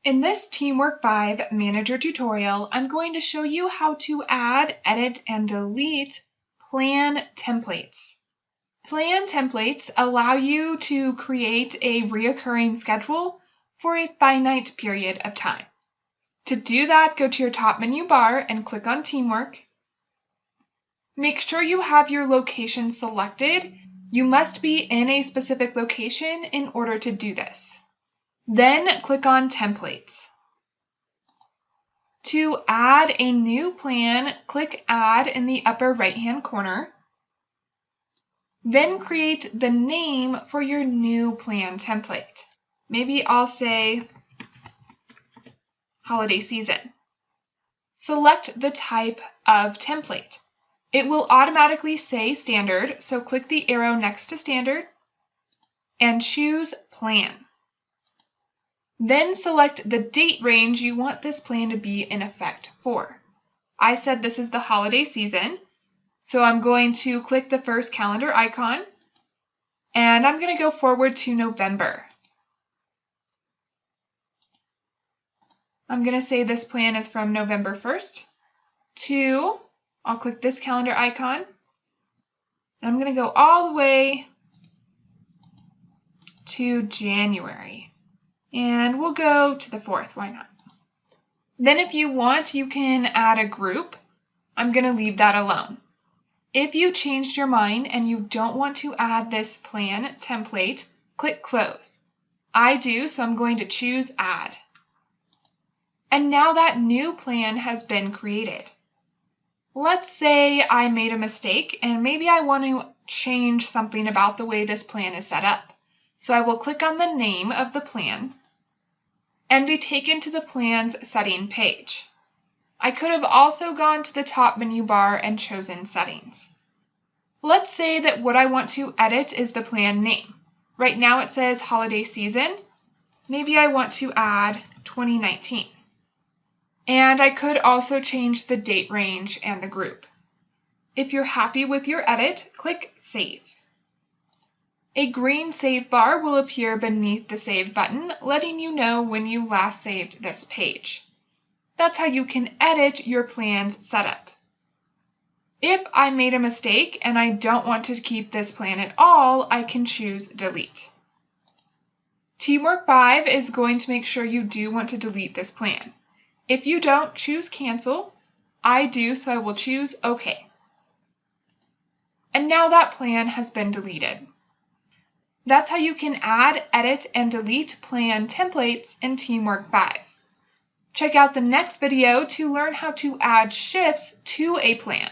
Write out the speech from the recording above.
In this TeamWork 5 Manager tutorial, I'm going to show you how to add, edit, and delete plan templates. Plan templates allow you to create a reoccurring schedule for a finite period of time. To do that, go to your top menu bar and click on TeamWork. Make sure you have your location selected. You must be in a specific location in order to do this. Then click on Templates. To add a new plan, click Add in the upper right-hand corner. Then create the name for your new plan template. Maybe I'll say Holiday Season. Select the type of template. It will automatically say Standard, so click the arrow next to Standard and choose Plan. Then select the date range you want this plan to be in effect for. I said this is the holiday season, so I'm going to click the first calendar icon, and I'm going to go forward to November. I'm going to say this plan is from November 1st to, I'll click this calendar icon, and I'm going to go all the way to January. And we'll go to the 4th, why not? Then if you want, you can add a group. I'm going to leave that alone. If you changed your mind and you don't want to add this plan template, click Close. I do, so I'm going to choose Add. And now that new plan has been created. Let's say I made a mistake and maybe I want to change something about the way this plan is set up. So I will click on the name of the plan and be taken to the plan's setting page. I could have also gone to the top menu bar and chosen Settings. Let's say that what I want to edit is the plan name. Right now it says Holiday Season. Maybe I want to add 2019. And I could also change the date range and the group. If you're happy with your edit, click Save. A green save bar will appear beneath the Save button, letting you know when you last saved this page. That's how you can edit your plan's setup. If I made a mistake and I don't want to keep this plan at all, I can choose Delete. TeamWork 5 is going to make sure you do want to delete this plan. If you don't, choose Cancel. I do, so I will choose OK. And now that plan has been deleted. That's how you can add, edit, and delete plan templates in TeamWork 5. Check out the next video to learn how to add shifts to a plan.